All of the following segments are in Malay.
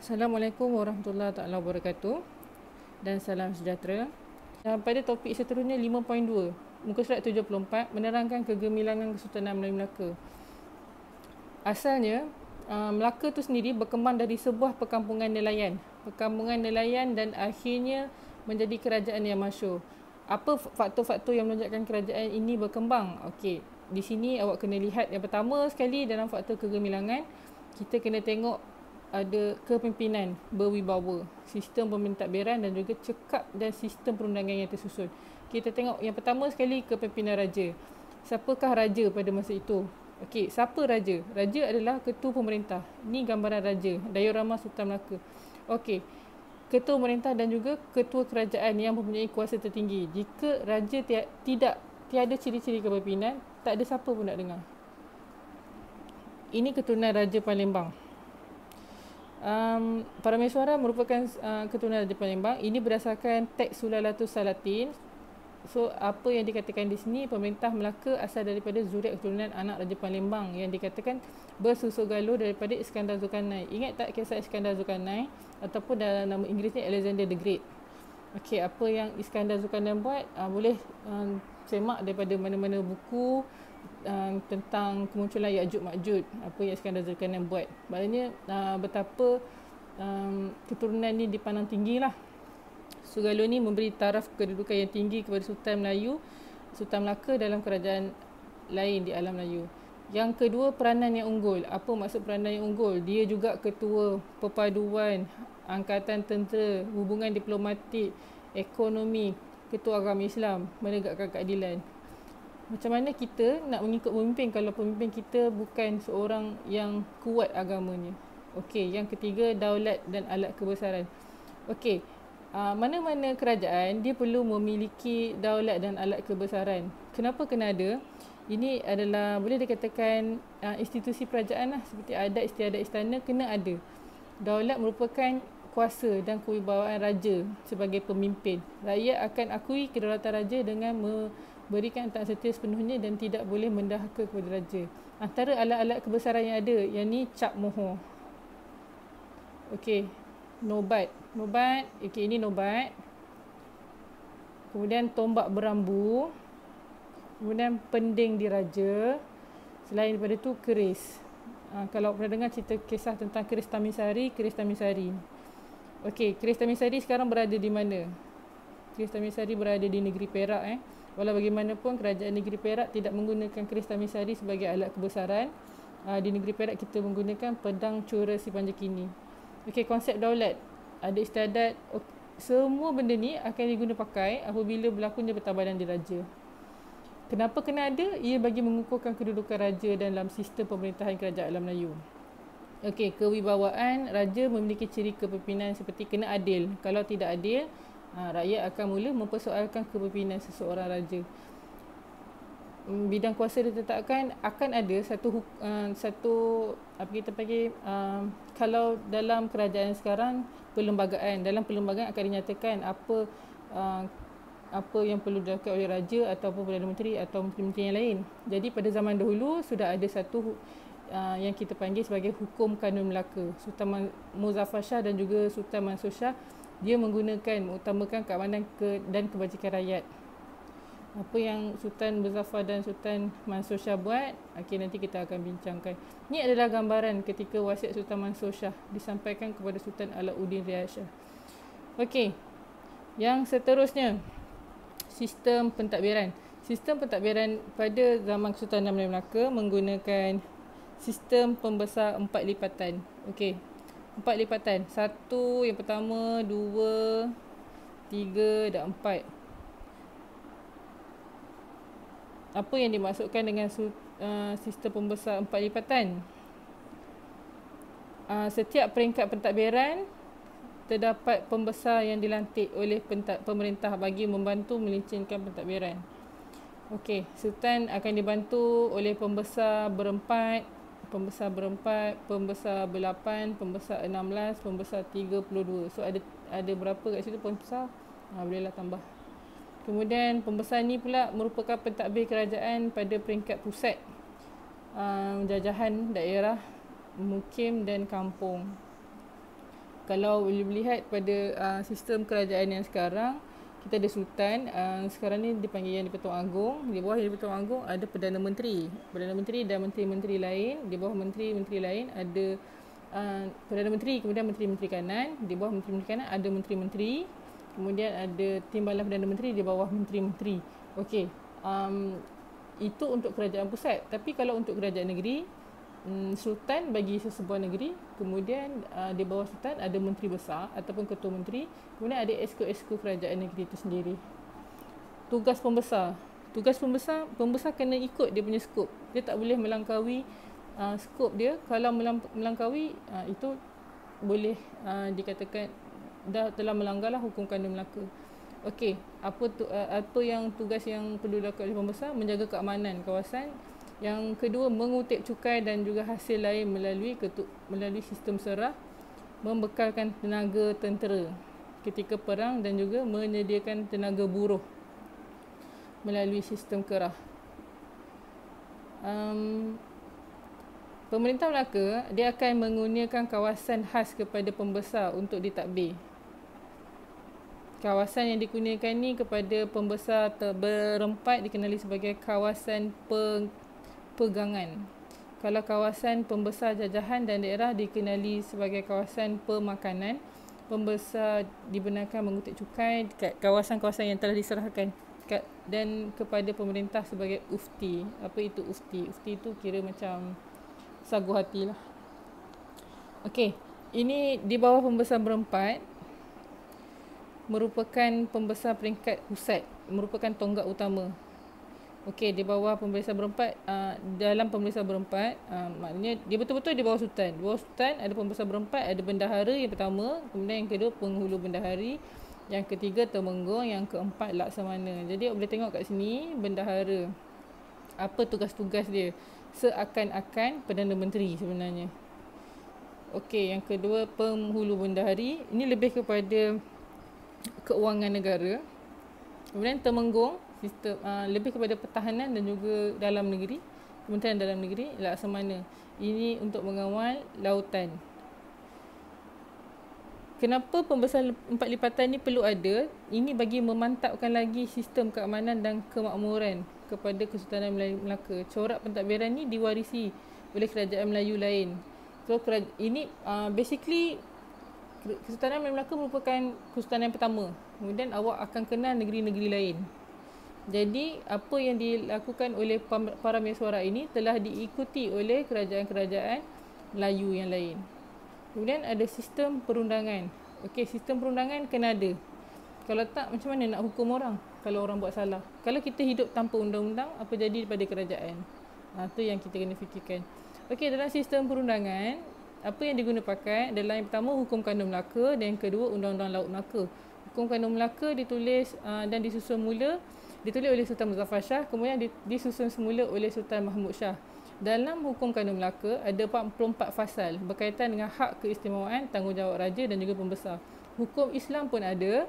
Assalamualaikum warahmatullahi taala wabarakatuh dan salam sejahtera. Pada topik seterusnya 5.2, muka surat 74, menerangkan kegemilangan Kesultanan Melayu Melaka. Asalnya, Melaka tu sendiri berkembang dari sebuah perkampungan nelayan. Perkampungan nelayan dan akhirnya menjadi kerajaan yang masyhur. Apa faktor-faktor yang menunjukkan kerajaan ini berkembang? Okey, di sini awak kena lihat yang pertama sekali dalam faktor kegemilangan, kita kena tengok ada kepimpinan berwibawa, sistem pementadbiran dan juga cekap dan sistem perundangan yang tersusun. Kita tengok yang pertama sekali kepimpinan raja. Siapakah raja pada masa itu? Okey, siapa raja? Raja adalah ketua pemerintah. Ini gambaran raja, Dayuhrahman Sultan Melaka. Okey, ketua pemerintah dan juga ketua kerajaan yang mempunyai kuasa tertinggi. Jika raja tiada ciri-ciri kepimpinan, tak ada siapa pun nak dengar. Ini keturunan Raja Palembang. Parameswara merupakan keturunan Raja Palembang. Ini berdasarkan teks Sulalatus Salatin. So, apa yang dikatakan di sini, pemerintah Melaka asal daripada zuriat keturunan anak Raja Palembang yang dikatakan bersusul galuh daripada Iskandar Zulkarnain. Ingat tak kisah Iskandar Zulkarnain ataupun dalam nama Inggerisnya Alexander the Great? Okey, apa yang Iskandar Zulkarnain buat, boleh semak daripada mana-mana buku tentang kemunculan Ya'juj Ma'juj, apa yang Iskandar Zulkarnain buat. Maknanya betapa keturunan ni dipandang tinggi lah. Sugaluh ni memberi taraf kedudukan yang tinggi kepada Sultan Melayu, Sultan Melaka dalam kerajaan lain di alam Melayu. Yang kedua, peranan yang unggul. Apa maksud peranan yang unggul? Dia juga ketua perpaduan angkatan tentera, hubungan diplomatik, ekonomi, ketua agama Islam, menegakkan keadilan. Macam mana kita nak mengikut pemimpin kalau pemimpin kita bukan seorang yang kuat agamanya? Okey, yang ketiga, daulat dan alat kebesaran. Okey, mana-mana kerajaan dia perlu memiliki daulat dan alat kebesaran. Kenapa kena ada? Ini adalah boleh dikatakan institusi kerajaan lah, seperti adat istiadat istana kena ada. Daulat merupakan kuasa dan kewibawaan raja sebagai pemimpin. Rakyat akan akui kedaulatan raja dengan memberikan taat setia sepenuhnya dan tidak boleh mendahaka kepada raja. Antara alat-alat kebesaran yang ada, yang ni cap mohor. Okey, nobat. Okey, ini nobat. Kemudian tombak berambu. Kemudian pending diraja. Selain daripada itu, keris. Kalau pernah dengar cerita kisah tentang keris Tamisari. Okey, keris Tamisari sekarang berada di mana? Keris Tamisari berada di negeri Perak. Walau bagaimanapun, kerajaan negeri Perak tidak menggunakan keris Tamisari sebagai alat kebesaran. Di negeri Perak kita menggunakan pedang Cura Si Panjakini. Okey, konsep daulat. Ada istiadat, semua benda ni akan diguna pakai apabila berlakunya pertabanan diraja. Kenapa kena ada? Ia bagi mengukuhkan kedudukan raja dalam sistem pemerintahan kerajaan alam Melayu. Okey, kewibawaan, raja memiliki ciri kepimpinan seperti kena adil. Kalau tidak adil, rakyat akan mula mempersoalkan kepimpinan seseorang raja. Bidang kuasa ditetapkan akan ada satu apa kita panggil, kalau dalam kerajaan sekarang dalam perlembagaan akan dinyatakan apa yang perlu dilakukan oleh raja ataupun Perdana Menteri atau menteri-menteri yang lain. Jadi pada zaman dahulu sudah ada satu yang kita panggil sebagai hukum kanun Melaka. Sultan Muzaffar Shah dan juga Sultan Mansur Shah, dia mengutamakan keamanan dan kebajikan rakyat. Apa yang Sultan Muzaffar dan Sultan Mansur Shah buat, nanti kita akan bincangkan. Ini adalah gambaran ketika wasiat Sultan Mansur Shah disampaikan kepada Sultan Alauddin Riyad Shah. Okey, yang seterusnya, sistem pentadbiran. Sistem pentadbiran pada zaman Kesultanan Melayu Melaka menggunakan sistem pembesar 4 lipatan. Okey, 4 lipatan. 1, yang pertama, 2, 3 dan 4. Apa yang dimaksudkan dengan sistem pembesar 4 lipatan? Setiap peringkat pentadbiran terdapat pembesar yang dilantik oleh pemerintah bagi membantu melicin pentadbiran. Okey, Sultan akan dibantu oleh pembesar berempat, pembesar berlapan, pembesar 16, pembesar 32. So ada berapa kat situ pembesar? Bolehlah tambah. Kemudian pembesar ni pula merupakan pentadbir kerajaan pada peringkat pusat, jajahan daerah, mukim dan kampung. Kalau boleh melihat pada sistem kerajaan yang sekarang, kita ada sultan, sekarang ni dipanggil Yang di-Pertuan Agong. Di bawah Yang di-Pertuan Agong ada Perdana Menteri. Perdana Menteri dan menteri-menteri lain. Di bawah menteri-menteri lain ada Perdana Menteri, kemudian menteri-menteri kanan. Di bawah menteri-menteri kanan ada menteri-menteri. Kemudian ada timbalan Perdana Menteri di bawah menteri-menteri. Okey. Itu untuk kerajaan pusat. Tapi kalau untuk kerajaan negeri, sultan bagi sesebuah negeri, kemudian di bawah sultan ada menteri besar ataupun ketua menteri, kemudian ada esko-esko kerajaan negeri itu sendiri. Tugas pembesar. Tugas pembesar kena ikut dia punya skop. Dia tak boleh melangkaui skop dia. Kalau melangkaui, itu boleh dikatakan telah melanggarlah hukum kandung Melaka. Okey, apa yang tugas yang perlu dilakukan oleh pembesar? Menjaga keamanan kawasan. Yang kedua, mengutip cukai dan juga hasil lain melalui sistem serah, membekalkan tenaga tentera ketika perang dan juga menyediakan tenaga buruh melalui sistem kerah. Pemerintah Melaka dia akan mengurniakan kawasan khas kepada pembesar untuk ditadbir. Kawasan yang dikurniakan ni kepada pembesar berempat dikenali sebagai kawasan pegangan. Kalau kawasan pembesar jajahan dan daerah dikenali sebagai kawasan pemakanan. Pembesar dibenarkan mengutip cukai dekat kawasan-kawasan yang telah diserahkan dan kepada pemerintah sebagai ufti. Apa itu ufti? Ufti itu kira macam sagu hati lah. Okey, ini di bawah pembesar berempat merupakan pembesar peringkat pusat, merupakan tonggak utama. Okey, di bawah pembesar berempat, dalam pembesar berempat, maknanya dia betul-betul di bawah sultan. Di bawah sultan ada pembesar berempat, ada bendahara yang pertama, kemudian yang kedua penghulu bendahari, yang ketiga temenggong, yang keempat laksamana. Jadi boleh tengok kat sini bendahara. Apa tugas-tugas dia? Seakan-akan Perdana Menteri sebenarnya. Okey, yang kedua penghulu bendahari, ini lebih kepada keuangan negara. Kemudian temenggong, sistem lebih kepada pertahanan dan juga dalam negeri. Kementerian Dalam Negeri, laksamana. Ini untuk mengawal lautan. Kenapa pembesar empat lipatan ni perlu ada? Ini bagi memantapkan lagi sistem keamanan dan kemakmuran kepada Kesultanan Melaka. Corak pentadbiran ni diwarisi oleh kerajaan Melayu lain. So ini basically Kesultanan Melaka merupakan kesultanan yang pertama. Kemudian awak akan kenal negeri-negeri lain. Jadi apa yang dilakukan oleh para mesyuarat ini telah diikuti oleh kerajaan-kerajaan Melayu yang lain. Kemudian ada sistem perundangan. Okey, sistem perundangan kena ada. Kalau tak, macam mana nak hukum orang kalau orang buat salah? Kalau kita hidup tanpa undang-undang, apa jadi pada kerajaan? Itu yang kita kena fikirkan. Okey, dalam sistem perundangan, apa yang diguna pakai adalah yang pertama Hukum Kandung Melaka dan yang kedua Undang-Undang Laut Melaka. Hukum Kandung Melaka ditulis dan disusun oleh Sultan Muzaffar Shah, kemudian disusun semula oleh Sultan Mahmud Shah. Dalam Hukum Kandung Melaka ada 44 fasal berkaitan dengan hak keistimewaan, tanggungjawab raja dan juga pembesar. Hukum Islam pun ada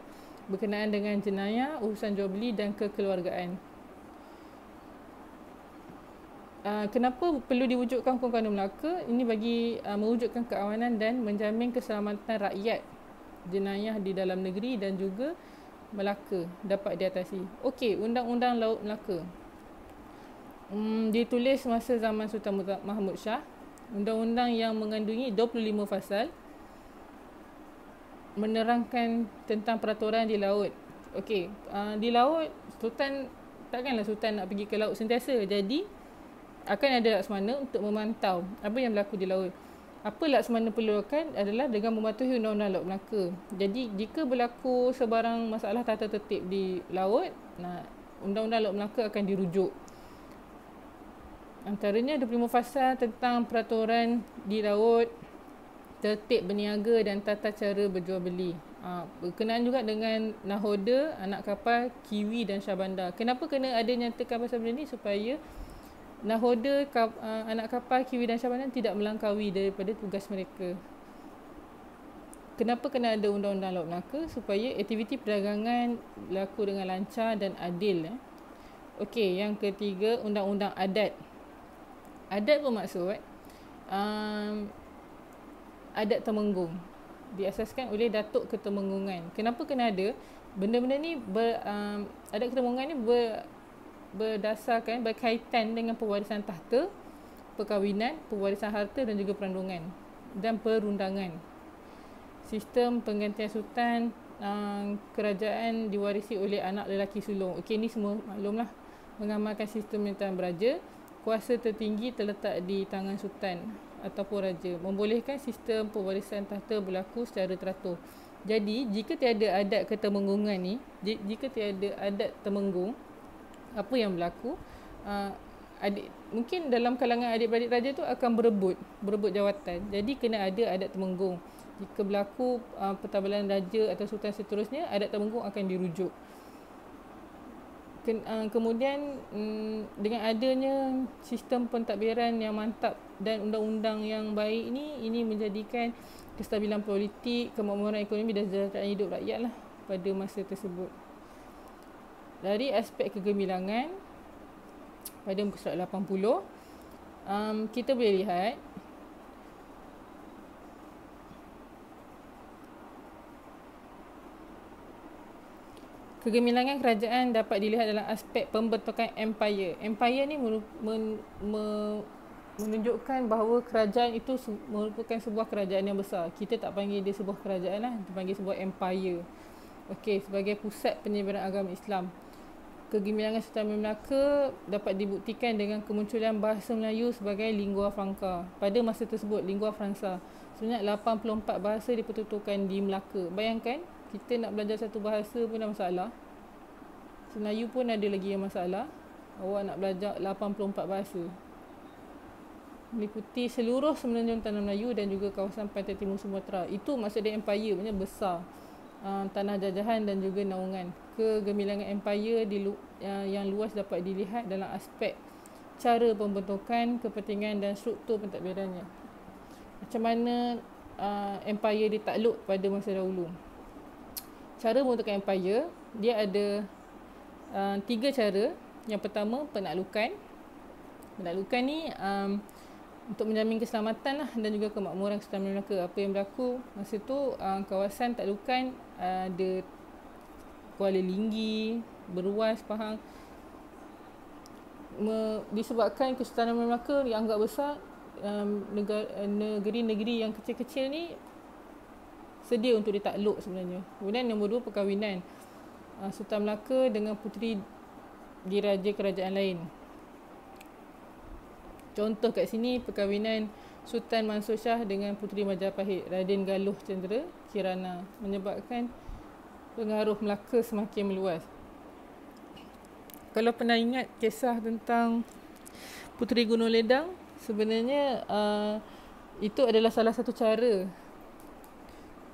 berkenaan dengan jenayah, urusan jual beli dan kekeluargaan. Kenapa perlu diwujudkan Hukum Kandung Melaka? Ini bagi mewujudkan keamanan dan menjamin keselamatan rakyat, jenayah di dalam negeri dan juga Melaka dapat diatasi. Okey, Undang-Undang Laut Melaka. Ditulis masa zaman Sultan Mahmud Shah. Undang-undang yang mengandungi 25 fasal menerangkan tentang peraturan di laut. Okey, di laut takkanlah Sultan nak pergi ke laut sentiasa. Jadi akan ada laksamana untuk memantau apa yang berlaku di laut. Apa laksamana perlukan adalah dengan mematuhi Undang-Undang Laut Melaka. Jadi jika berlaku sebarang masalah tata tertib di laut, Undang-Undang Laut Melaka akan dirujuk. Antaranya 25 fasal tentang peraturan di laut, tertib berniaga dan tata cara berjual beli. Berkenaan juga dengan nahoda, anak kapal, kiwi dan syahbandar. Kenapa kena ada nyatakan pasal benda ni? Supaya nahoda, anak kapal, kiwi dan syahbandar tidak melangkaui daripada tugas mereka. Kenapa kena ada Undang-Undang Laut Melaka? Supaya aktiviti perdagangan berlaku dengan lancar dan adil. Okey, yang ketiga, Undang-Undang Adat. Adat bermaksud adat Temenggung. diasaskan oleh Datuk Ketemenggungan. Kenapa kena ada? Benda-benda ni adat ketemenggungan ni berdasarkan berkaitan dengan pewarisan tahta, perkahwinan, pewarisan harta dan juga perandungan dan perundangan. Sistem penggantian sultan, kerajaan diwarisi oleh anak lelaki sulung. Okey, ni semua maklumlah. Mengamalkan sistem pemerintahan beraja, kuasa tertinggi terletak di tangan sultan ataupun raja. Membolehkan sistem pewarisan tahta berlaku secara teratur. Jadi, jika tiada adat ketemenggungan ni, jika tiada adat temenggung, apa yang berlaku? Mungkin dalam kalangan adik-beradik raja tu akan berebut jawatan. Jadi kena ada adat temenggung. Jika berlaku pertabalan raja atau sultan seterusnya, adat temenggung akan dirujuk. Kemudian dengan adanya sistem pentadbiran yang mantap dan undang-undang yang baik ini menjadikan kestabilan politik, kemakmuran ekonomi dan kesejahteraan hidup rakyat lah pada masa tersebut. Dari aspek kegemilangan, pada muka surat 80, kita boleh lihat kegemilangan kerajaan dapat dilihat dalam aspek pembentukan empire. Empire ni menunjukkan bahawa kerajaan itu merupakan sebuah kerajaan yang besar. Kita tak panggil dia sebuah kerajaan lah, kita panggil sebuah empire. Okey, sebagai pusat penyebaran agama Islam. Kegemilangan Sultan Melaka dapat dibuktikan dengan kemunculan bahasa Melayu sebagai lingua franca. Pada masa tersebut, lingua franca. Sebanyak 84 bahasa dipertuturkan di Melaka. Bayangkan, kita nak belajar satu bahasa pun dah masalah. Melayu pun ada lagi yang masalah. Awak nak belajar 84 bahasa. Meliputi seluruh semenanjung tanah Melayu dan juga kawasan pantai timur Sumatera. Itu maksudnya empire, maksudnya besar. Tanah jajahan dan juga naungan. Kegemilangan empire yang luas dapat dilihat dalam aspek cara pembentukan, kepentingan dan struktur pentadbirannya. Macam mana empire ditakluk pada masa dahulu. Cara pembentukan empire, dia ada 3 cara. Yang pertama, penaklukan. Penaklukan ni untuk menjamin keselamatan lah dan juga kemakmuran Sultan Melaka. Apa yang berlaku masa tu, kawasan taklukan ada Kuala Linggi, Beruas, Pahang. Disebabkan Kesultanan Melaka dianggap besar, negeri-negeri yang kecil-kecil ni sedia untuk ditakluk sebenarnya. Kemudian nombor 2, perkahwinan. Sultan Melaka dengan puteri diraja kerajaan lain. Contoh kat sini, perkahwinan Sultan Mansur Shah dengan puteri Majapahit, Raden Galuh Cendera Kirana, menyebabkan pengaruh Melaka semakin meluas. Kalau pernah ingat kisah tentang Puteri Gunung Ledang, sebenarnya itu adalah salah satu cara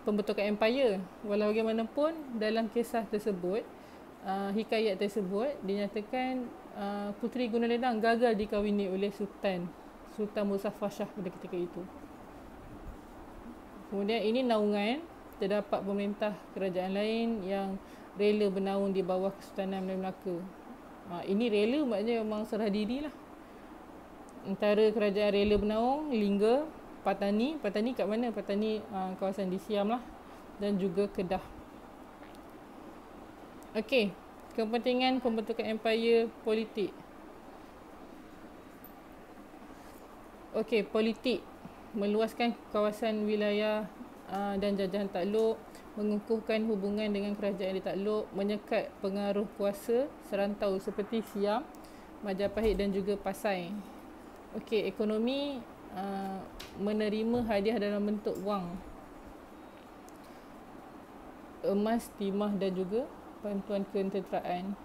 pembentukan empire. Walau bagaimanapun, dalam kisah tersebut, hikayat tersebut dinyatakan Puteri Gunung Ledang gagal dikahwini oleh Sultan Muzaffar Shah pada ketika itu. Kemudian ini naungan, terdapat pemerintah kerajaan lain yang rela bernaung di bawah Kesultanan Melaka. Ini rela maknanya memang serah diri lah. Antara kerajaan rela bernaung, Lingga, Patani kat mana? Patani kawasan di Siam lah, dan juga Kedah. Okey, kepentingan pembentukan empire politik. Okey, politik meluaskan kawasan wilayah dan jajahan takluk, mengukuhkan hubungan dengan kerajaan ditakluk, menyekat pengaruh kuasa serantau seperti Siam, Majapahit dan juga Pasai. Okey, ekonomi menerima hadiah dalam bentuk wang, emas, timah dan juga bantuan ketenteraan.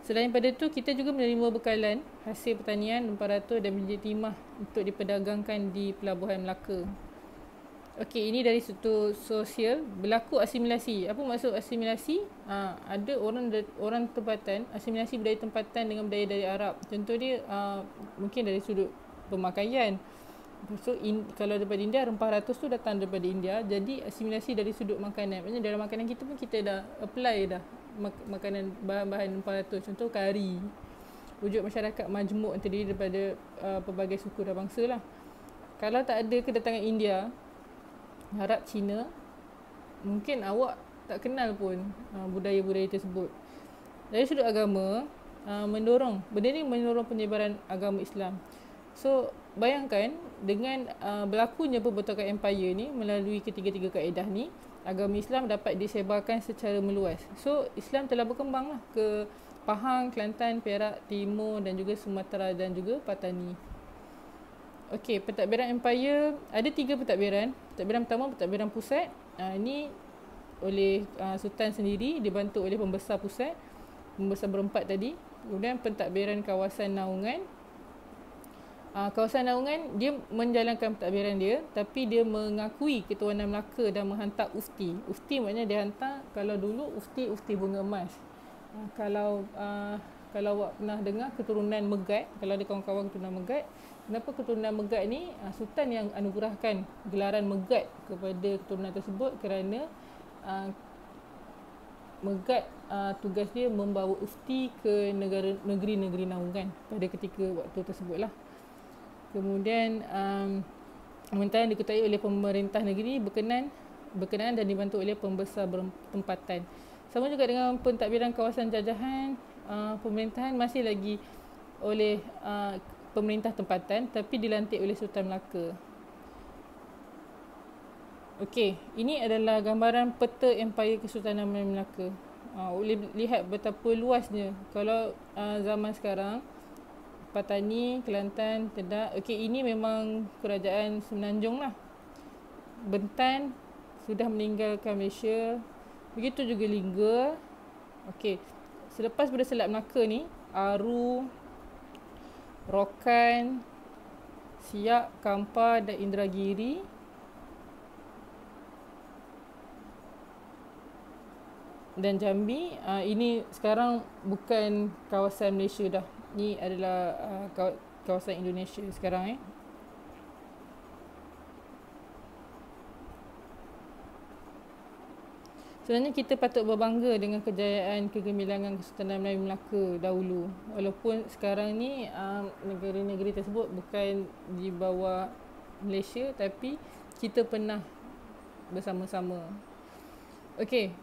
Selain pada itu, kita juga menerima bekalan hasil pertanian 400 dan biji timah untuk diperdagangkan di Pelabuhan Melaka. Okey, ini dari sudut sosial. Berlaku asimilasi. Apa maksud asimilasi? Ada orang tempatan, asimilasi budaya tempatan dengan budaya dari Arab. Contoh dia mungkin dari sudut pemakaian. So, kalau daripada India, rempah ratus tu datang daripada India. Jadi asimilasi dari sudut makanan. Maksudnya dalam makanan kita pun kita dah apply dah makanan bahan-bahan rempah ratus. Contoh kari. Wujud masyarakat majmuk terdiri daripada pelbagai suku dan bangsa lah. Kalau tak ada kedatangan India, Harap Cina, mungkin awak tak kenal pun budaya-budaya tersebut. Dari sudut agama, benda ni mendorong penyebaran agama Islam. So bayangkan dengan berlakunya pembentukan empire ni melalui ketiga-tiga kaedah ni, agama Islam dapat disebarkan secara meluas. So Islam telah berkembang lah ke Pahang, Kelantan, Perak, Timur dan juga Sumatera dan juga Patani. Okey, pentadbiran empire ada 3 pentadbiran. Pentadbiran pertama, pentadbiran pusat. Ini oleh Sultan sendiri dibantu oleh pembesar pusat, pembesar berempat tadi. Kemudian pentadbiran kawasan naungan. Kawasan naungan dia menjalankan pentadbiran dia, tapi dia mengakui ketuanan Melaka dan menghantar ufti. Ufti maknanya dia hantar, kalau dulu ufti bunga emas. Kalau awak pernah dengar keturunan Megat, kalau ada kawan-kawan keturunan Megat, kenapa keturunan Megat ni Sultan yang anugerahkan gelaran Megat kepada keturunan tersebut kerana Megat tugas dia membawa ufti ke negeri-negeri naungan pada ketika waktu tersebut lah. Kemudian pemerintahan dikuasai oleh pemerintah negeri berkenaan dan dibantu oleh pembesar bertempatan. Sama juga dengan pentadbiran kawasan jajahan, pemerintahan masih lagi oleh pemerintah tempatan tapi dilantik oleh Sultan Melaka. Okey, ini adalah gambaran peta Empire Kesultanan Melayu Melaka. Boleh lihat betapa luasnya. Kalau zaman sekarang, Patani, Kelantan, Kedah. Okey, ini memang kerajaan Semenanjung lah. Bentan sudah meninggalkan Malaysia. Begitu juga Lingga. Okey, selepas pada Selat Melaka ni, Aru, Rokan, Siak, Kampar dan Indragiri. Dan Jambi, ini sekarang bukan kawasan Malaysia dah. Ini adalah kawasan Indonesia sekarang . Sebenarnya kita patut berbangga dengan kejayaan kegemilangan Kesultanan Melayu Melaka dahulu. Walaupun sekarang ni negeri-negeri tersebut bukan di bawah Malaysia, tapi kita pernah bersama-sama. Okey,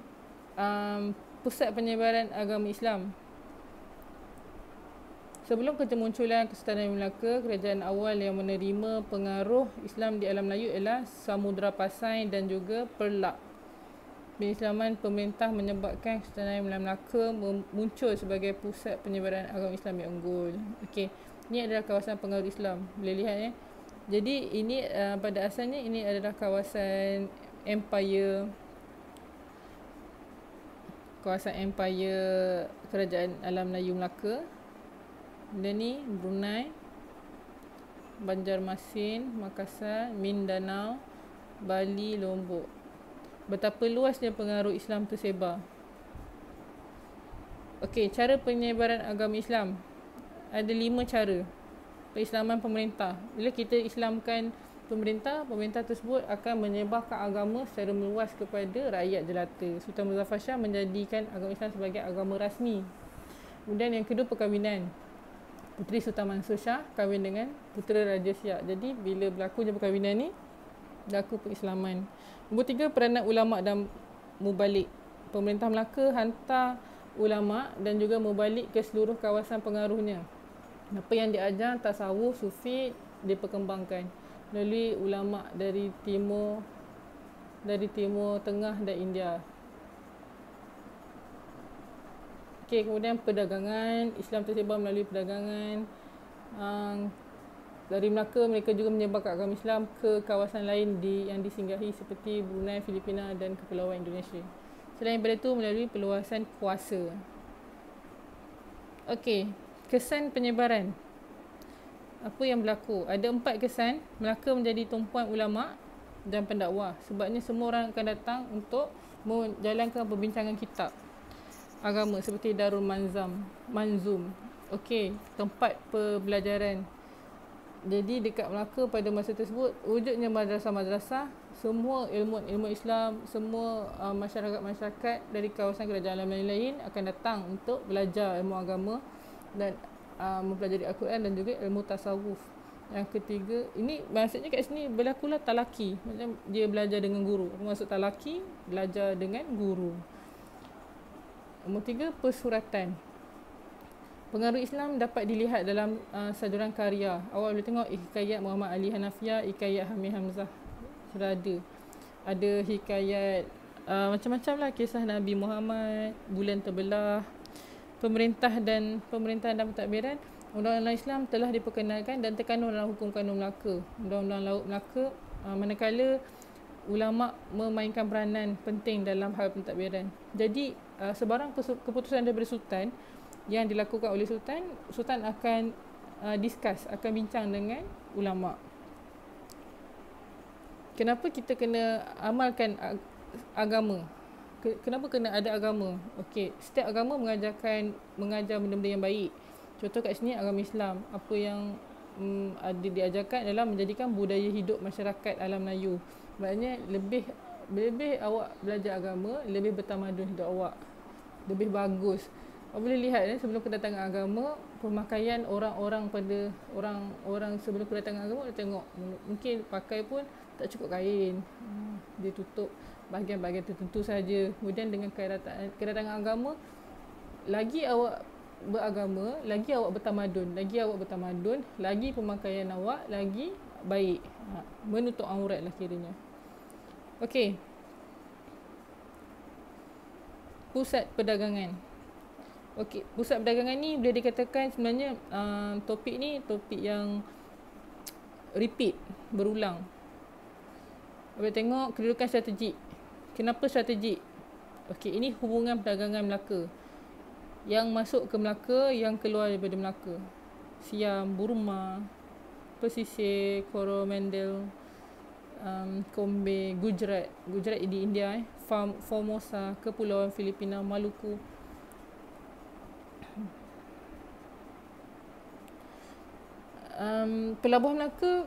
pusat penyebaran agama Islam. Sebelum kemunculan Kesultanan Melayu Melaka, kerajaan awal yang menerima pengaruh Islam di alam Melayu ialah Samudra Pasai dan juga Perlak. Pengislaman pemerintah menyebabkan Kesultanan Melayu Melaka muncul sebagai pusat penyebaran agama Islam yang unggul. Okey, ini adalah kawasan pengaruh Islam. Boleh lihat ya. Jadi ini pada asalnya ini adalah kawasan empire kerajaan alam Melayu Melaka. Dan ni Brunei, Banjarmasin, Makassar, Mindanao, Bali, Lombok. Betapa luasnya pengaruh Islam tersebar. Okey, cara penyebaran agama Islam. Ada 5 cara pengislaman pemerintah. Bila kita islamkan pemerintah tersebut akan menyebarkan agama secara meluas kepada rakyat jelata. Sultan Muzaffar Shah menjadikan agama Islam sebagai agama rasmi. Kemudian yang kedua, perkahwinan. Puteri Sultan Mansur Shah kahwin dengan putera Raja Siak. Jadi bila berlakunya perkahwinan ni, berlaku pengislaman. Nombor 3, peranan ulama' dan mubalik. Pemerintah Melaka hantar ulama' dan juga mubalik ke seluruh kawasan pengaruhnya. Apa yang diajar tasawuf, sufi diperkembangkan melalui ulama' dari timur tengah dan India. Okey, kemudian perdagangan. Islam tersebar melalui perdagangan. Dari Melaka, mereka juga menyebarkan agama Islam ke kawasan lain yang disinggahi seperti Brunei, Filipina dan Kepulauan Indonesia. Selain daripada itu, melalui perluasan kuasa. Okey, kesan penyebaran. Apa yang berlaku? Ada 4 kesan. Melaka menjadi tumpuan ulama' dan pendakwah. Sebabnya semua orang akan datang untuk menjalankan perbincangan kitab agama seperti Darul Manzum. Okey, tempat pembelajaran. Jadi dekat Melaka pada masa tersebut wujudnya madrasah-madrasah, semua ilmu Islam, semua masyarakat dari kawasan kerajaan alam lain akan datang untuk belajar ilmu agama dan mempelajari Al-Quran dan juga ilmu tasawuf. Yang ketiga, ini maksudnya kat sini berlakulah talaki. Macam dia belajar dengan guru. Maksud talaki, belajar dengan guru. Nombor 3, persuratan. Pengaruh Islam dapat dilihat dalam saduran karya. Awak boleh tengok hikayat Muhammad Ali Hanafiah, hikayat Hamid Hamzah. Sudah ada. Ada hikayat macam-macam lah, kisah Nabi Muhammad, bulan terbelah, pemerintahan dan pentadbiran. Undang-undang Islam telah diperkenalkan dan terkandung dalam hukum kanun Melaka, Undang-undang Laut Melaka, manakala ulama memainkan peranan penting dalam hal pentadbiran. Jadi sebarang keputusan daripada sultan yang dilakukan oleh sultan akan discuss, akan bincang dengan ulama. Kenapa kita kena amalkan agama? Kenapa kena ada agama? Okey, setiap agama mengajar benda-benda yang baik. Contoh kat sini agama Islam, apa yang ada diajarkan adalah menjadikan budaya hidup masyarakat alam Melayu. Maknanya lebih awak belajar agama, lebih bertamadun hidup awak. Lebih bagus. Awak boleh lihat sebelum kedatangan agama, pemakaian orang-orang pada orang sebelum kedatangan agama, tengok mungkin pakai pun tak cukup kain. Dia tutup bahagian-bahagian tertentu saja. Kemudian dengan kedatangan agama, lagi awak beragama, lagi awak bertamadun, lagi pemakaian awak lagi baik. Menutup aurat lah kiranya. Okey. Pusat perdagangan. Okey, pusat perdagangan ni boleh dikatakan sebenarnya topik ni topik yang repeat, berulang. Boleh tengok kedudukan strategik. Kenapa strategik? Okey, ini hubungan perdagangan Melaka. Yang masuk ke Melaka, yang keluar daripada Melaka. Siam, Burma, Pesisir, Coromandel, Kombe, Gujarat di India, Formosa, Kepulauan Filipina, Maluku. Pelabuhan Melaka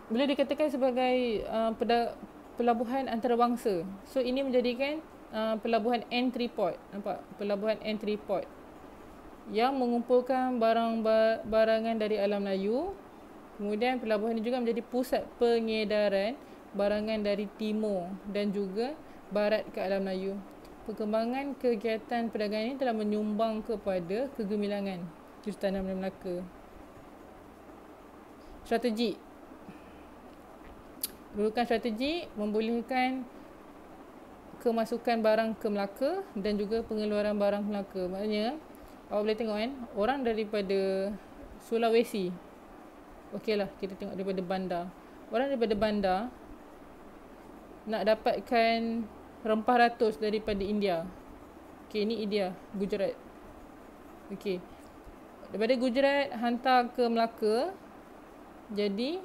boleh dikatakan sebagai pelabuhan antarabangsa. So ini menjadikan pelabuhan entry port. Nampak? Pelabuhan entry port yang mengumpulkan barangan dari alam Melayu. Kemudian pelabuhan ini juga menjadi pusat pengedaran barangan dari timur dan juga barat ke alam Melayu. Perkembangan kegiatan perdagangan ini telah menyumbang kepada kegemilangan Kesultanan Melaka. Strategi. Kedudukan strategi membolehkan kemasukan barang ke Melaka dan juga pengeluaran barang Melaka. Maknanya awak boleh tengok orang daripada Sulawesi. Okeylah, kita tengok daripada bandar. Orang daripada bandar nak dapatkan rempah ratus daripada India. Okey, ini India, Gujarat. Okey. Daripada Gujarat hantar ke Melaka. Jadi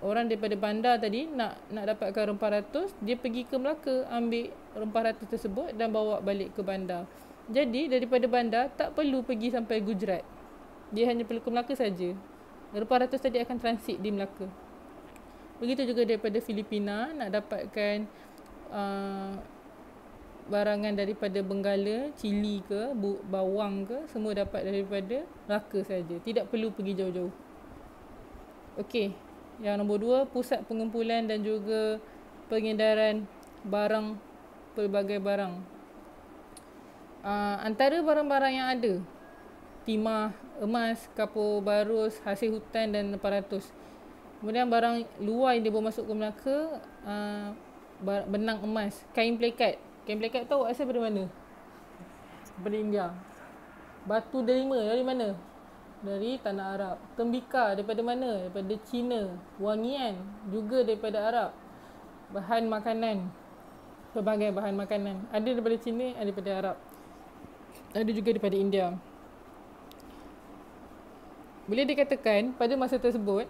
orang daripada bandar tadi nak dapatkan rempah ratus, dia pergi ke Melaka ambil rempah ratus tersebut dan bawa balik ke bandar. Jadi daripada bandar tak perlu pergi sampai Gujarat. Dia hanya perlu ke Melaka saja. Rempah ratus tadi akan transit di Melaka. Begitu juga daripada Filipina nak dapatkan barangan daripada Benggala, cili ke, bawang ke, semua dapat daripada Melaka saja. Tidak perlu pergi jauh-jauh. Okey. Yang nombor 2, pusat pengumpulan dan juga pengedaran barang, pelbagai barang. Antara barang-barang yang ada, timah, emas, kapur barus, hasil hutan dan rempah ratus. Kemudian barang luar yang dibawa masuk ke Melaka, benang emas, kain plekat. Kain plekat tahu asal dari mana? Daripada India. Batu delima dari mana? Dari tanah Arab. Tembikar daripada mana? Daripada Cina. Wangian juga daripada Arab. Bahan makanan, pelbagai bahan makanan, ada daripada Cina, ada daripada Arab, ada juga daripada India. Boleh dikatakan pada masa tersebut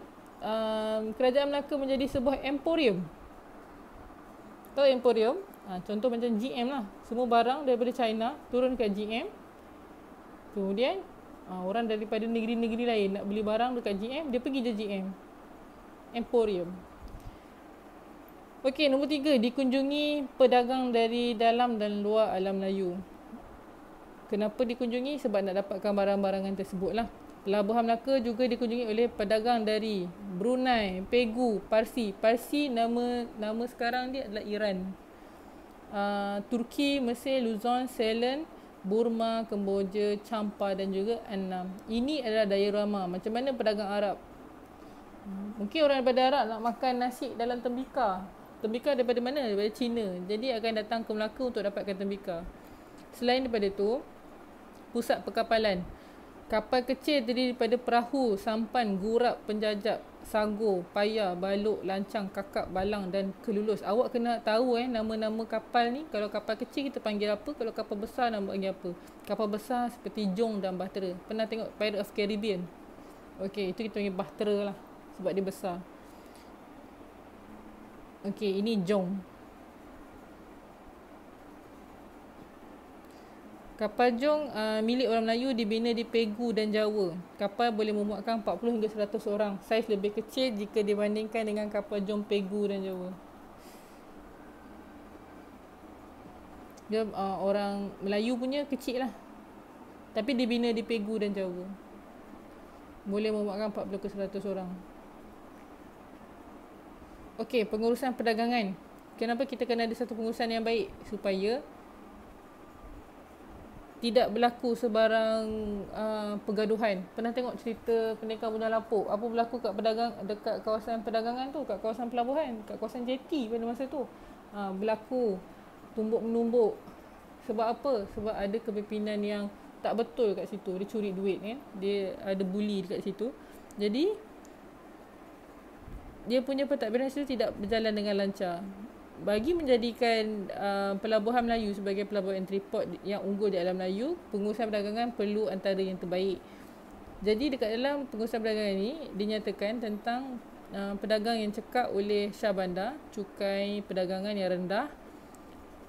kerajaan Melaka menjadi sebuah emporium. Tahu emporium? Contoh macam GM lah. Semua barang daripada China turun ke GM. Kemudian orang daripada negeri-negeri lain nak beli barang dekat GM, dia pergi je GM. Emporium. Okey, nombor 3, dikunjungi pedagang dari dalam dan luar alam Melayu. Kenapa dikunjungi? Sebab nak dapatkan barang-barangan tersebut lah. Pelabuhan Melaka juga dikunjungi oleh pedagang dari Brunei, Pegu, Parsi. Parsi nama sekarang dia adalah Iran. Turki, Mesir, Luzon, Ceylon, Burma, Kemboja, Champa dan juga Annam. Ini adalah diorama macam mana pedagang Arab. Mungkin orang daripada Arab nak makan nasi dalam tembika. Tembika daripada mana? Daripada China. Jadi akan datang ke Melaka untuk dapatkan tembika. Selain daripada tu, pusat perkapalan. Kapal kecil terdiri daripada perahu, sampan, gurap, penjajak, sago, payah, balok, lancang, kakap, balang dan kelulus. Awak kena tahu nama-nama kapal ni. Kalau kapal kecil kita panggil apa, kalau kapal besar nama panggil apa. Kapal besar seperti Jong dan Bahtera. Pernah tengok Pirates of Caribbean? Okey, itu kita panggil Bahtera lah sebab dia besar. Okey, ini Jong. Kapal Jong milik orang Melayu dibina di Pegu dan Jawa. Kapal boleh memuatkan 40 hingga 100 orang. Saiz lebih kecil jika dibandingkan dengan kapal Jong Pegu dan Jawa. Dia orang Melayu punya kecil lah. Tapi dibina di Pegu dan Jawa. Boleh memuatkan 40 ke 100 orang. Okey, pengurusan perdagangan. Kenapa kita kena ada satu pengurusan yang baik? Supaya tidak berlaku sebarang pergaduhan. Pernah tengok cerita Pendekar Bunda Lapuk? Apa berlaku kat dekat kawasan perdagangan tu, kat kawasan pelabuhan, kat kawasan jeti pada masa tu. Berlaku tumbuk-menumbuk. Sebab apa? Sebab ada kepimpinan yang tak betul kat situ. Dia curi duit kan. Dia ada bully dekat situ. Jadi dia punya pentadbiran itu tidak berjalan dengan lancar. Bagi menjadikan pelabuhan Melayu sebagai pelabuhan entry port yang unggul di alam Melayu, pengurusan perdagangan perlu antara yang terbaik. Jadi dekat dalam pengurusan perdagangan ini dinyatakan tentang pedagang yang cekap oleh Shah Bandar, cukai perdagangan yang rendah,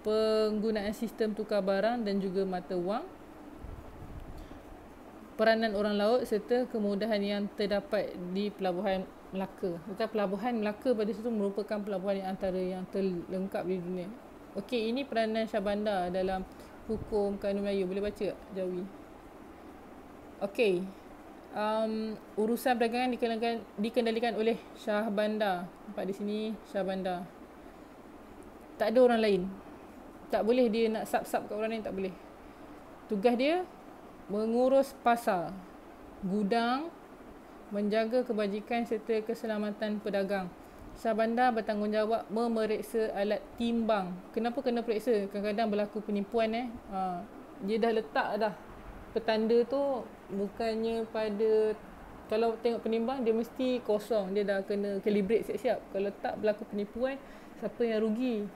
penggunaan sistem tukar barang dan juga mata wang, peranan orang laut serta kemudahan yang terdapat di pelabuhan Melaka. Tetapi pelabuhan Melaka pada situ merupakan pelabuhan yang antara yang terlengkap di dunia. Okey, ini peranan Shah Bandar dalam hukum kanun Melayu. Boleh baca tak, Jawi? Okey. Urusan perdagangan dikendalikan oleh Shah Bandar. Nampak di sini Shah Bandar. Tak ada orang lain. Tak boleh dia nak sub-sub kat orang lain, tak boleh. Tugas dia mengurus pasar, gudang, menjaga kebajikan serta keselamatan pedagang. Shah Bandar bertanggungjawab memeriksa alat timbang. Kenapa kena periksa? Kadang-kadang berlaku penipuan dia dah letak dah petanda tu, bukannya pada, kalau tengok penimbang dia mesti kosong, dia dah kena calibrate siap-siap. Kalau tak berlaku penipuan, siapa yang rugi?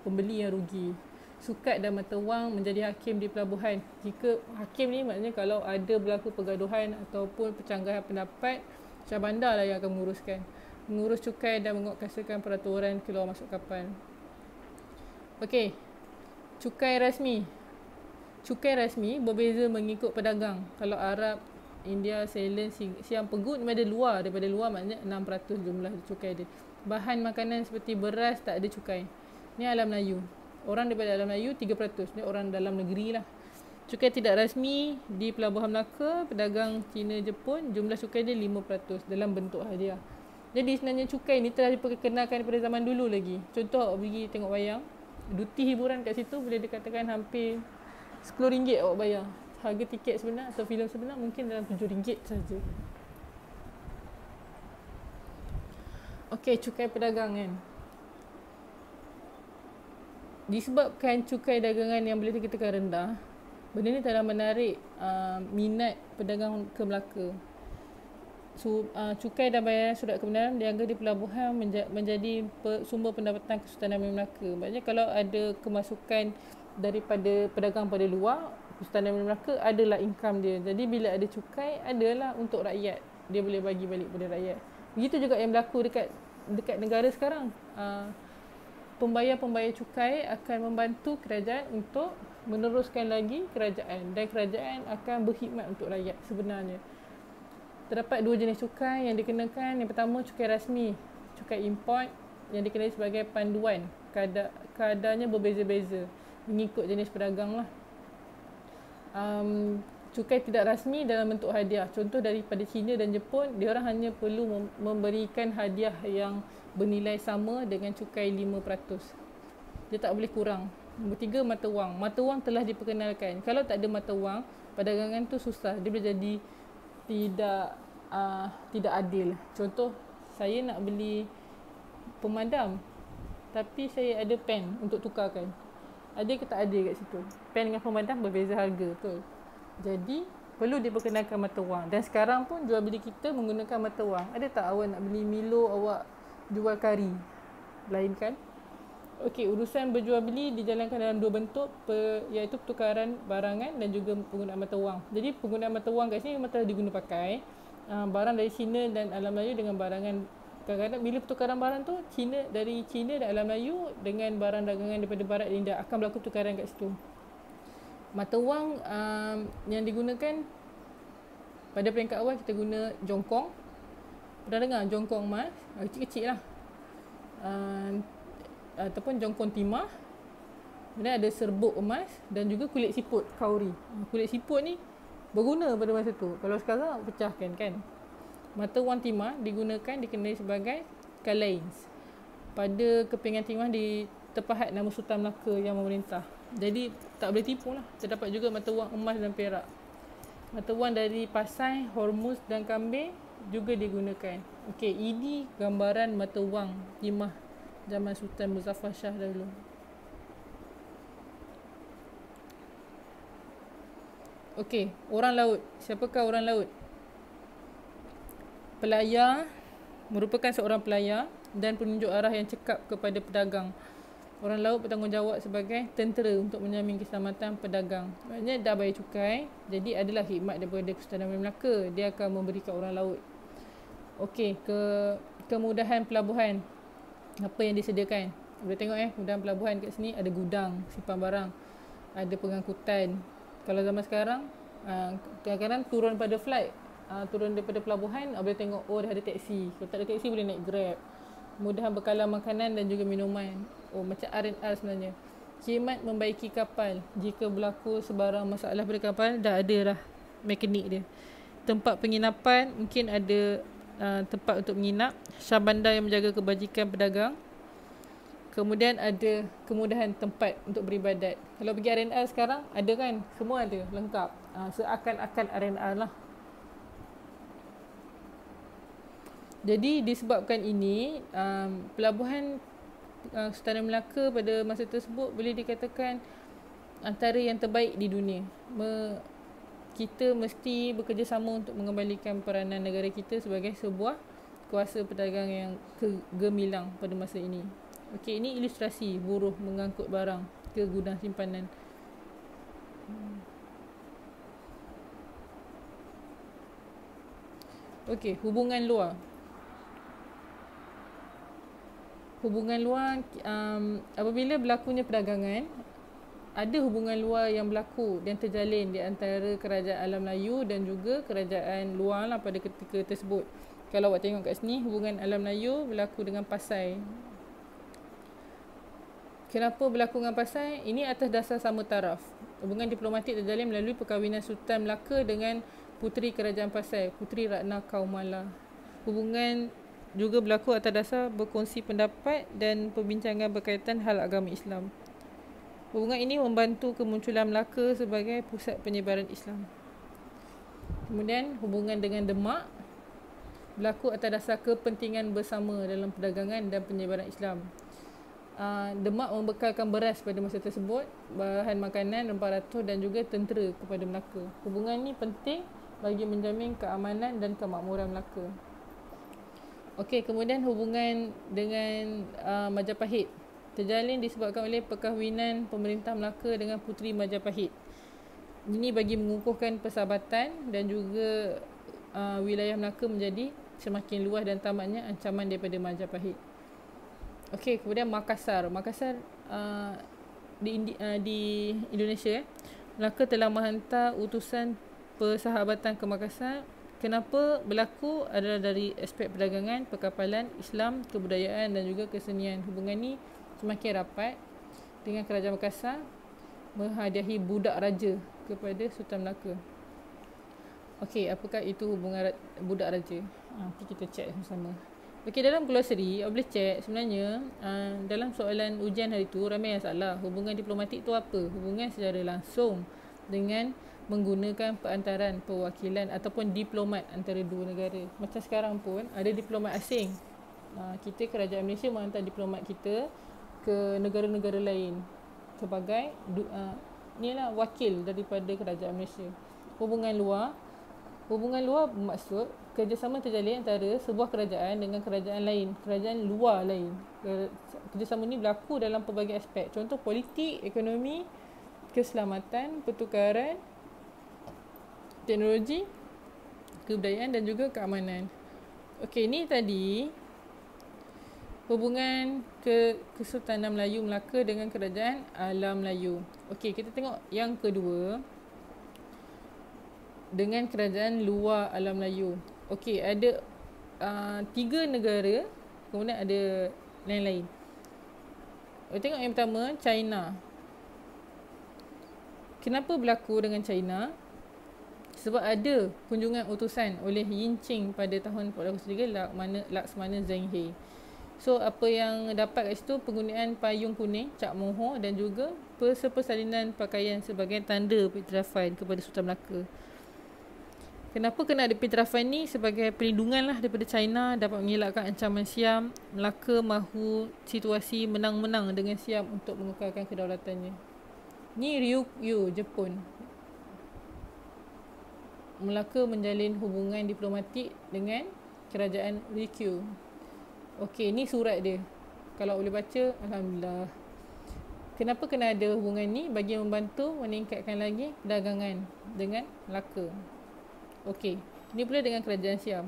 Pembeli yang rugi. Sukat dan mata wang menjadi hakim di pelabuhan. Jika hakim ni maknanya kalau ada berlaku pergaduhan ataupun percanggahan pendapat, Shah Bandar lah yang akan menguruskan. Mengurus cukai dan menguatkuasakan peraturan keluar masuk kapal. Okey. Cukai rasmi. Cukai rasmi berbeza mengikut pedagang. Kalau Arab, India, Ceylon, Siam, Pegut ada luar. Daripada luar maknanya 6% jumlah cukai dia. Bahan makanan seperti beras tak ada cukai. Ni alam Melayu. Orang daripada dalam Melayu 3%. Ni orang dalam negeri lah. Cukai tidak rasmi di Pelabuhan Melaka, pedagang Cina Jepun, jumlah cukai dia 5% dalam bentuk hadiah. Jadi sebenarnya cukai ni telah diperkenalkan daripada zaman dulu lagi. Contoh awak pergi tengok wayang, duty hiburan kat situ boleh dikatakan hampir RM10 awak bayar. Harga tiket sebenar atau filem sebenar mungkin dalam RM7 saja. Okey, cukai perdagangan kan. Disebabkan cukai dagangan yang boleh dikatakan rendah, benda ni telah menarik minat pedagang ke Melaka. Cukai dan bayaran surat kebenaran dianggap di pelabuhan menjadi sumber pendapatan Kesultanan Melaka. Maksudnya kalau ada kemasukan daripada pedagang pada luar, Kesultanan Melaka adalah income dia. Jadi bila ada cukai, adalah untuk rakyat. Dia boleh bagi balik pada rakyat. Begitu juga yang berlaku dekat negara sekarang. Pembayar-pembayar cukai akan membantu kerajaan untuk meneruskan lagi kerajaan, dan kerajaan akan berkhidmat untuk rakyat sebenarnya. Terdapat dua jenis cukai yang dikenakan. Yang pertama, cukai rasmi, cukai import yang dikenali sebagai panduan. Kadarnya berbeza-beza mengikut jenis pedagang lah. cukai tidak rasmi dalam bentuk hadiah. Contoh daripada China dan Jepun, dia orang hanya perlu memberikan hadiah yang bernilai sama dengan cukai 5%. Dia tak boleh kurang. Nombor 3, mata wang. Mata wang telah diperkenalkan. Kalau tak ada mata wang, perdagangan tu susah. Dia boleh jadi tidak adil. Contoh, saya nak beli pemadam, tapi saya ada pen untuk tukarkan. Ada ke tak ada kat situ? Pen dengan pemadam berbeza harga, betul? Jadi perlu diperkenalkan mata wang. Dan sekarang pun jual beli kita menggunakan mata wang. Ada tak awak nak beli Milo, awak jual kari? Lain kan? Okey, urusan berjual beli dijalankan dalam dua bentuk, iaitu pertukaran barangan dan juga penggunaan mata wang. Jadi penggunaan mata wang kat sini memang telah diguna pakai. Barang dari China dan alam Melayu dengan barangan. Kadang-kadang bila pertukaran barang tu dari China dan alam Melayu dengan barang dagangan daripada barat dan India, akan berlaku pertukaran kat situ. Mata wang yang digunakan pada peringkat awal, kita guna jongkong. Pernah dengar jongkong emas? Kecil-kecil lah. Ataupun jongkong timah. Kemudian ada serbuk emas dan juga kulit siput, kauri. Kulit siput ni berguna pada masa tu. Kalau sekarang pecahkan kan. Mata wang timah dikenali sebagai kalains. Pada kepingan timah terpahat nama Sultan Melaka yang memerintah. Jadi tak boleh tipu lah. Terdapat juga mata wang emas dan perak. Mata wang dari Pasai, Hormuz dan Kambing juga digunakan. Okey, ini gambaran mata wang timah zaman Sultan Muzaffar Shah dahulu. Okey, orang laut. Siapakah orang laut? Pelayar, merupakan seorang pelayar dan penunjuk arah yang cekap kepada pedagang. Orang laut bertanggungjawab sebagai tentera untuk menjamin keselamatan pedagang. Maksudnya dah bayar cukai, jadi adalah khidmat daripada Kesultanan Melaka. Dia akan memberikan orang laut. Okey, kemudahan pelabuhan. Apa yang disediakan? Boleh tengok kemudahan pelabuhan kat sini, ada gudang simpan barang, ada pengangkutan. Kalau zaman sekarang, kadang-kadang turun pada flight, turun daripada pelabuhan, boleh tengok dah ada taksi. Kalau tak ada taksi, boleh naik Grab. Kemudahan bekalan makanan dan juga minuman. Macam R&R sebenarnya. Khidmat membaiki kapal. Jika berlaku sebarang masalah pada kapal, dah ada dah mekanik dia. Tempat penginapan, mungkin ada tempat untuk menginap. Syah bandar yang menjaga kebajikan pedagang. Kemudian ada kemudahan tempat untuk beribadat. Kalau pergi R&R sekarang, ada kan? Semua ada, lengkap. Seakan-akan R&R lah. Jadi disebabkan ini, pelabuhan Sultanan Melaka pada masa tersebut boleh dikatakan antara yang terbaik di dunia. Kita mesti bekerjasama untuk mengembalikan peranan negara kita sebagai sebuah kuasa perdagangan yang gemilang pada masa ini. Okey, ini ilustrasi buruh mengangkut barang ke gudang simpanan. Okey, hubungan luar. Hubungan luar, apabila berlakunya perdagangan, ada hubungan luar yang berlaku dan terjalin di antara kerajaan alam Melayu dan juga kerajaan luar lah pada ketika tersebut. Kalau awak tengok kat sini, hubungan alam Melayu berlaku dengan Pasai. Kenapa berlaku dengan Pasai? Ini atas dasar sama taraf. Hubungan diplomatik terjalin melalui perkahwinan Sultan Melaka dengan puteri kerajaan Pasai, Puteri Ratna Kaumala. Hubungan juga berlaku atas dasar berkongsi pendapat dan perbincangan berkaitan hal agama Islam. Hubungan ini membantu kemunculan Melaka sebagai pusat penyebaran Islam. Kemudian hubungan dengan Demak berlaku atas dasar kepentingan bersama dalam perdagangan dan penyebaran Islam. Demak membekalkan beras pada masa tersebut, bahan makanan, rempah ratuh dan juga tentera kepada Melaka. Hubungan ini penting bagi menjamin keamanan dan kemakmuran Melaka. Okey, kemudian hubungan dengan Majapahit terjalin disebabkan oleh perkahwinan pemerintah Melaka dengan Puteri Majapahit. Ini bagi mengukuhkan persahabatan dan juga wilayah Melaka menjadi semakin luas dan tamatnya ancaman daripada Majapahit. Okey, kemudian Makassar. Makassar di Indonesia. Melaka telah menghantar utusan persahabatan ke Makassar. Kenapa berlaku adalah dari aspek perdagangan, perkapalan, Islam, kebudayaan dan juga kesenian. Hubungan ini semakin rapat dengan kerajaan Makassar menghadiahi budak raja kepada Sultan Melaka. Okey, apakah itu hubungan budak raja? Nanti kita check sama-sama. Okey, dalam glossary, awak boleh check sebenarnya dalam soalan ujian hari tu ramai yang salah. Hubungan diplomatik tu apa? Hubungan secara langsung dengan menggunakan perantaran perwakilan ataupun diplomat antara dua negara. Macam sekarang pun ada diplomat asing. Kita kerajaan Malaysia menghantar diplomat kita ke negara-negara lain sebagai inilah wakil daripada kerajaan Malaysia. Hubungan luar bermaksud kerjasama terjalin antara sebuah kerajaan dengan kerajaan lain, kerajaan luar lain. Kerjasama ini berlaku dalam pelbagai aspek. Contoh politik, ekonomi, keselamatan, pertukaran, teknologi, kebudayaan dan juga keamanan. Okey, ini tadi hubungan Kesultanan Melayu Melaka dengan Kerajaan Alam Melayu. Okey, kita tengok yang kedua dengan kerajaan luar Alam Melayu. Okey, ada 3 negara, kemudian ada lain-lain. Kita tengok yang pertama, China. Kenapa berlaku dengan China? Sebab ada kunjungan utusan oleh Yin Qing pada tahun 1403 Laksmana Zheng He. So, apa yang dapat kat situ, penggunaan payung kuning, cap mohor dan juga persalinan pakaian sebagai tanda pengiktirafan kepada Sultan Melaka. Kenapa kena ada pengiktirafan ni? Sebagai perlindungan lah daripada China, dapat mengelakkan ancaman Siam. Melaka mahu situasi menang-menang dengan Siam untuk mengekalkan kedaulatannya. Ni Ryukyu, Jepun. Melaka menjalin hubungan diplomatik dengan kerajaan Ryukyu. Okey, ni surat dia. Kalau boleh baca, alhamdulillah. Kenapa kena ada hubungan ni? Bagi membantu meningkatkan lagi perdagangan dengan Melaka. Okey, ni pula dengan kerajaan Siam.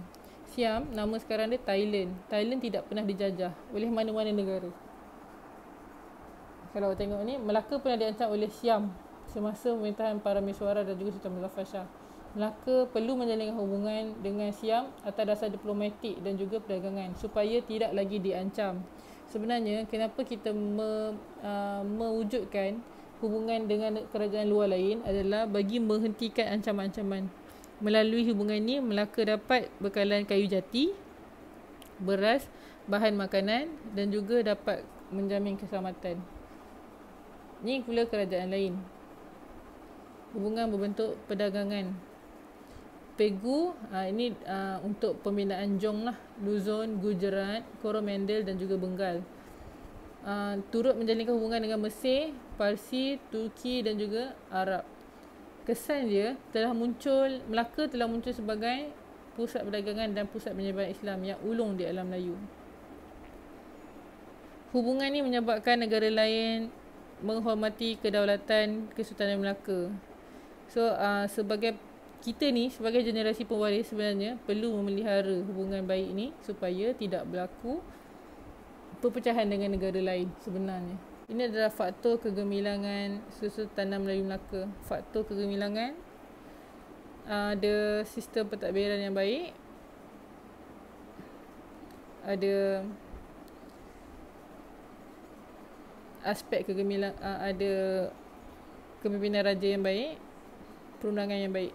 Siam, nama sekarang dia Thailand. Thailand tidak pernah dijajah oleh mana-mana negara. Kalau tengok ni, Melaka pernah diancam oleh Siam semasa pemerintahan Parameswara dan juga Sultan Muzaffar Shah. Melaka perlu menjalin hubungan dengan Siam atas dasar diplomatik dan juga perdagangan supaya tidak lagi diancam. Sebenarnya, kenapa kita mewujudkan hubungan dengan kerajaan luar lain adalah bagi menghentikan ancaman-ancaman. Melalui hubungan ini, Melaka dapat bekalan kayu jati, beras, bahan makanan dan juga dapat menjamin keselamatan. Ini pula kerajaan lain. Hubungan berbentuk perdagangan. Pegu, ini untuk pembinaan Jong lah, Luzon, Gujarat, Coromandel dan juga Bengal. Turut menjalinkan hubungan dengan Mesir, Parsi, Turki dan juga Arab. Kesan dia Melaka telah muncul sebagai pusat perdagangan dan pusat penyebaran Islam yang ulung di alam Melayu. Hubungan ini menyebabkan negara lain menghormati kedaulatan Kesultanan Melaka. So, sebagai generasi pewaris sebenarnya perlu memelihara hubungan baik ini supaya tidak berlaku perpecahan dengan negara lain sebenarnya. Ini adalah faktor kegemilangan Kesultanan Melayu Melaka. Faktor kegemilangan, ada sistem pentadbiran yang baik, ada aspek kegemilangan, ada kepimpinan raja yang baik, perundangan yang baik.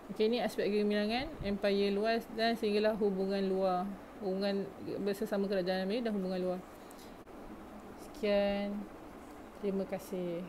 Okey, ini aspek kegemilangan, empire luas dan sehinggalah hubungan luar, hubungan bersama kerajaan Melayu dan hubungan luar. Sekian. Terima kasih.